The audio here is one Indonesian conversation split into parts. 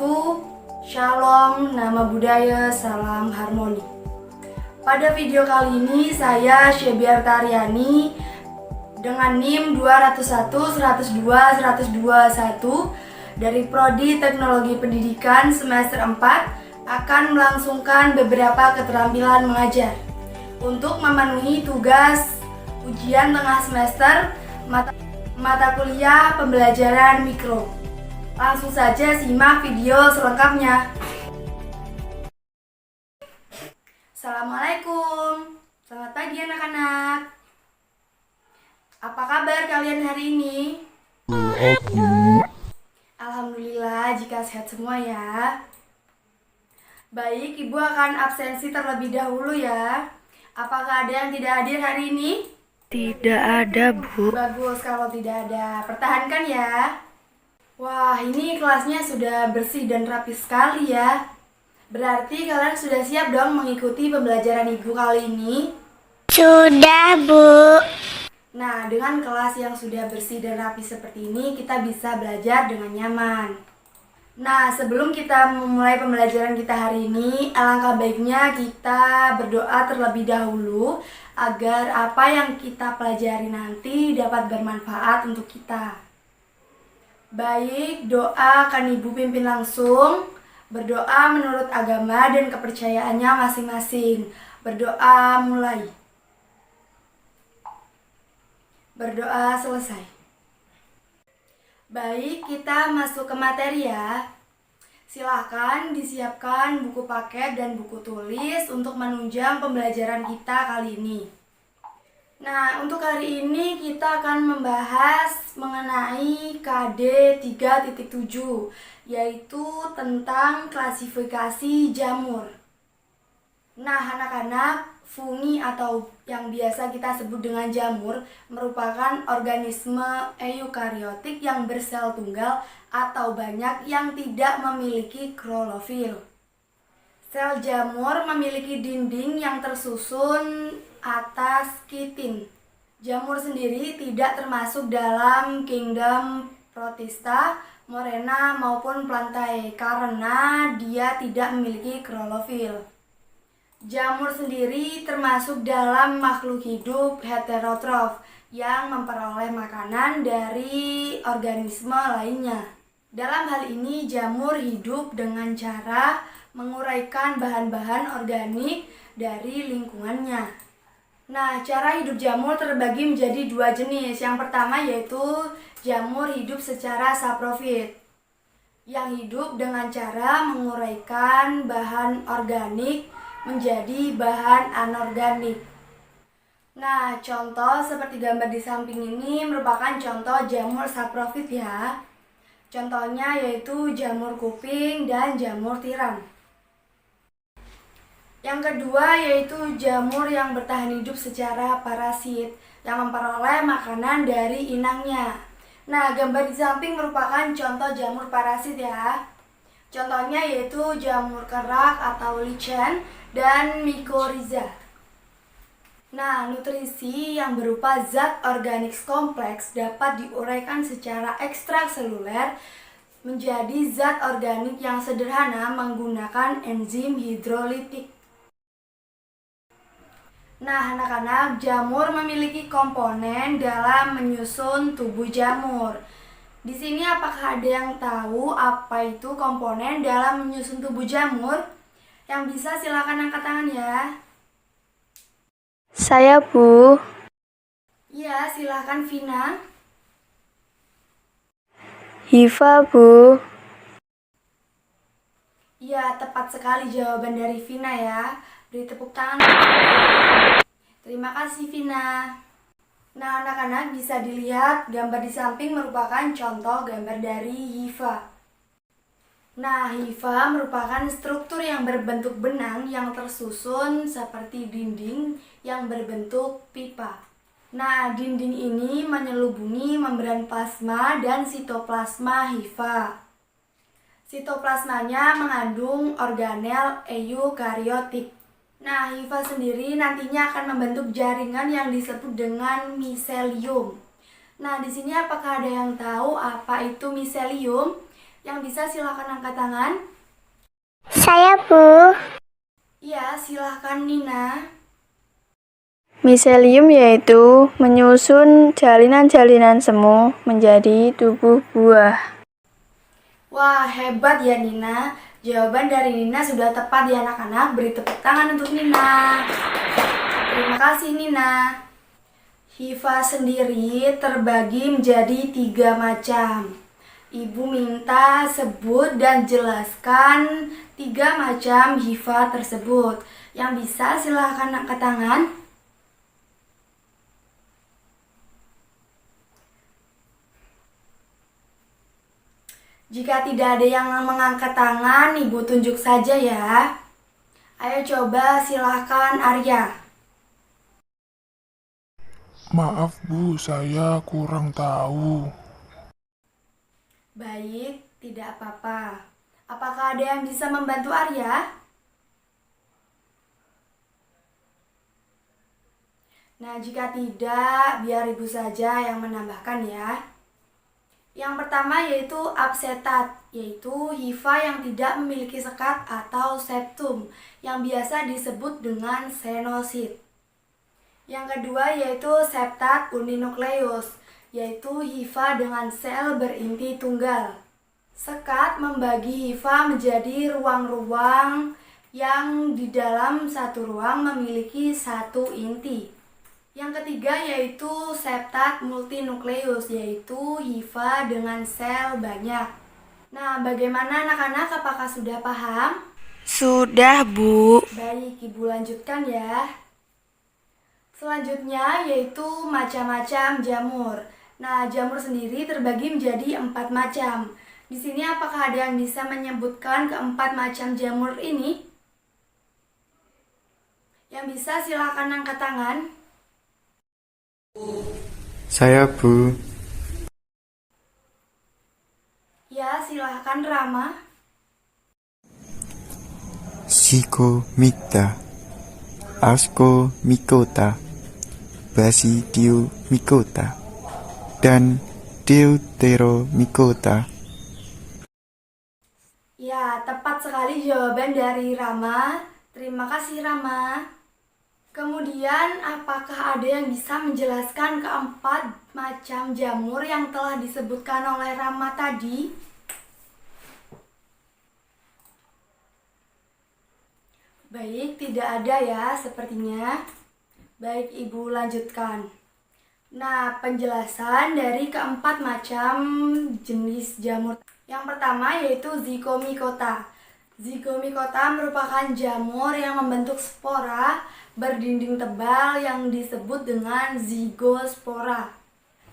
Swastiastu, Shalom, Nama Budaya, Salam Harmoni. Pada video kali ini saya Shebiar Taryani dengan NIM 201 102 121 dari Prodi Teknologi Pendidikan semester 4 akan melangsungkan beberapa keterampilan mengajar untuk memenuhi tugas ujian tengah semester mata kuliah pembelajaran mikro. Langsung saja simak video selengkapnya. Assalamualaikum, selamat pagi anak-anak. Apa kabar kalian hari ini? Alhamdulillah jika sehat semua ya. Baik, Ibu akan absensi terlebih dahulu ya. Apakah ada yang tidak hadir hari ini? Tidak ada, Bu. Bagus kalau tidak ada. Pertahankan ya. Wah, ini kelasnya sudah bersih dan rapi sekali ya. Berarti kalian sudah siap dong mengikuti pembelajaran Ibu kali ini? Sudah, Bu. Nah, dengan kelas yang sudah bersih dan rapi seperti ini, kita bisa belajar dengan nyaman. Nah, sebelum kita memulai pembelajaran kita hari ini, alangkah baiknya kita berdoa terlebih dahulu agar apa yang kita pelajari nanti dapat bermanfaat untuk kita. Baik, doa akan Ibu pimpin langsung. Berdoa menurut agama dan kepercayaannya masing-masing. Berdoa mulai. Berdoa selesai. Baik, kita masuk ke materi ya. Silahkan disiapkan buku paket dan buku tulis untuk menunjang pembelajaran kita kali ini. Nah, untuk hari ini kita akan membahas mengenai KD 3.7, yaitu tentang klasifikasi jamur. Nah, anak-anak, fungi atau yang biasa kita sebut dengan jamur merupakan organisme eukariotik yang bersel tunggal atau banyak yang tidak memiliki klorofil. Sel jamur memiliki dinding yang tersusun atas kitin. Jamur sendiri tidak termasuk dalam kingdom Protista, Morena maupun Plantae karena dia tidak memiliki klorofil. Jamur sendiri termasuk dalam makhluk hidup heterotrof yang memperoleh makanan dari organisme lainnya. Dalam hal ini jamur hidup dengan cara menguraikan bahan-bahan organik dari lingkungannya. Nah, cara hidup jamur terbagi menjadi dua jenis. Yang pertama yaitu jamur hidup secara saprofit, yang hidup dengan cara menguraikan bahan organik menjadi bahan anorganik. Nah, contoh seperti gambar di samping ini merupakan contoh jamur saprofit ya. Contohnya yaitu jamur kuping dan jamur tiram. Yang kedua yaitu jamur yang bertahan hidup secara parasit yang memperoleh makanan dari inangnya. Nah, gambar di samping merupakan contoh jamur parasit ya. Contohnya yaitu jamur kerak atau lichen dan mycorrhiza. Nah, nutrisi yang berupa zat organik kompleks dapat diuraikan secara ekstraseluler menjadi zat organik yang sederhana menggunakan enzim hidrolitik. Nah, anak-anak, jamur memiliki komponen dalam menyusun tubuh jamur. Di sini apakah ada yang tahu apa itu komponen dalam menyusun tubuh jamur? Yang bisa silakan angkat tangan ya. Saya, Bu. Iya, silakan Vina. Hifa, Bu. Iya, tepat sekali jawaban dari Vina ya. Beri tepuk tangan. Terima kasih Vina. Nah, anak-anak bisa dilihat gambar di samping merupakan contoh gambar dari hifa. Nah, hifa merupakan struktur yang berbentuk benang yang tersusun seperti dinding yang berbentuk pipa. Nah, dinding ini menyelubungi membran plasma dan sitoplasma hifa. Sitoplasmanya mengandung organel eukariotik. Nah, hifa sendiri nantinya akan membentuk jaringan yang disebut dengan miselium. Nah, di sini apakah ada yang tahu apa itu miselium? Yang bisa silahkan angkat tangan. Saya, Bu. Iya, silahkan Nina. Miselium yaitu menyusun jalinan-jalinan semu menjadi tubuh buah. Wah, hebat ya Nina. Jawaban dari Nina sudah tepat ya anak-anak. Beri tepuk tangan untuk Nina. Terima kasih Nina. Hifa sendiri terbagi menjadi 3 macam. Ibu minta sebut dan jelaskan 3 macam hifa tersebut. Yang bisa silahkan angkat tangan. Jika tidak ada yang mengangkat tangan, Ibu tunjuk saja ya. Ayo coba silahkan Arya. Maaf Bu, saya kurang tahu. Baik, tidak apa-apa. Apakah ada yang bisa membantu Arya? Nah, jika tidak, biar Ibu saja yang menambahkan ya. Yang pertama yaitu absetat, yaitu hifa yang tidak memiliki sekat atau septum, yang biasa disebut dengan senosit. Yang kedua yaitu septat uninukleus, yaitu hifa dengan sel berinti tunggal. Sekat membagi hifa menjadi ruang-ruang yang di dalam satu ruang memiliki satu inti. Yang ketiga yaitu septat multinukleus, yaitu hifa dengan sel banyak. Nah, bagaimana anak-anak, apakah sudah paham? Sudah, Bu. Baik, Ibu lanjutkan ya. Selanjutnya yaitu macam-macam jamur. Nah, jamur sendiri terbagi menjadi 4 macam. Di sini apakah ada yang bisa menyebutkan keempat macam jamur ini? Yang bisa silakan angkat tangan. Saya, Bu. Ya, silahkan Rama. Zygomicta, Ascomycota, Basidiomycota, dan Deuteromycota. Ya, tepat sekali jawaban dari Rama. Terima kasih Rama. Kemudian, apakah ada yang bisa menjelaskan keempat macam jamur yang telah disebutkan oleh Rama tadi? Baik, tidak ada ya sepertinya. Baik, Ibu lanjutkan. Nah, penjelasan dari keempat macam jenis jamur. Yang pertama yaitu Zygomicota. Zygomicota merupakan jamur yang membentuk spora berdinding tebal yang disebut dengan zygospora.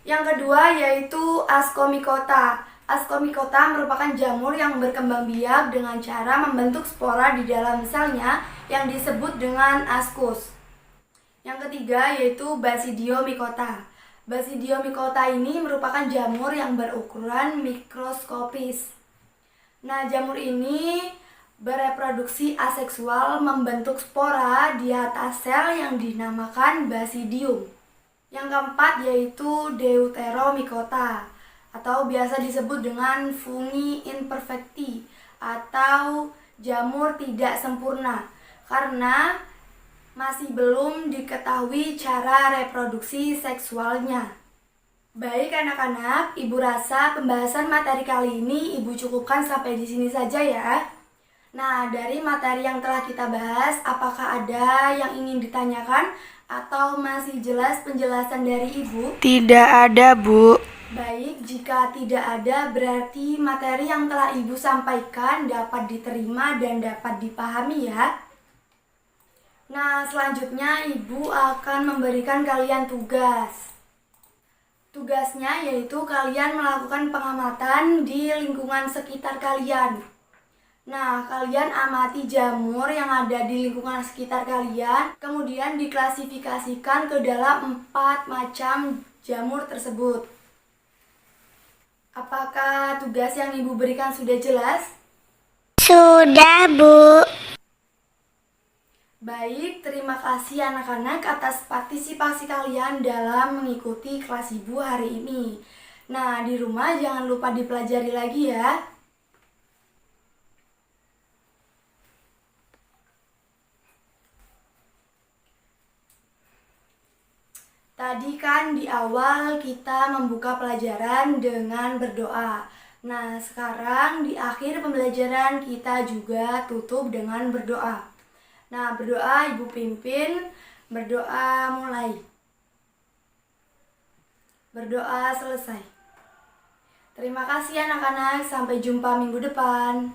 Yang kedua yaitu Ascomycota. Ascomycota merupakan jamur yang berkembang biak dengan cara membentuk spora di dalam selnya yang disebut dengan ascus. Yang ketiga yaitu Basidiomycota. Basidiomycota ini merupakan jamur yang berukuran mikroskopis. Nah, jamur ini bereproduksi aseksual membentuk spora di atas sel yang dinamakan basidium. Yang keempat yaitu Deuteromycota atau biasa disebut dengan fungi imperfecti atau jamur tidak sempurna karena masih belum diketahui cara reproduksi seksualnya. Baik anak-anak, Ibu rasa pembahasan materi kali ini Ibu cukupkan sampai di sini saja ya. Nah, dari materi yang telah kita bahas, apakah ada yang ingin ditanyakan atau masih jelas penjelasan dari Ibu? Tidak ada, Bu. Baik, jika tidak ada berarti materi yang telah Ibu sampaikan dapat diterima dan dapat dipahami ya. Nah, selanjutnya Ibu akan memberikan kalian tugas. Tugasnya yaitu kalian melakukan pengamatan di lingkungan sekitar kalian. Nah, kalian amati jamur yang ada di lingkungan sekitar kalian, kemudian diklasifikasikan ke dalam 4 macam jamur tersebut. Apakah tugas yang Ibu berikan sudah jelas? Sudah, Bu. Baik, terima kasih anak-anak atas partisipasi kalian dalam mengikuti kelas Ibu hari ini. Nah, di rumah jangan lupa dipelajari lagi ya. Tadi kan di awal kita membuka pelajaran dengan berdoa. Nah, sekarang di akhir pembelajaran kita juga tutup dengan berdoa. Nah, berdoa Ibu pimpin, berdoa mulai. Berdoa selesai. Terima kasih anak-anak, sampai jumpa minggu depan.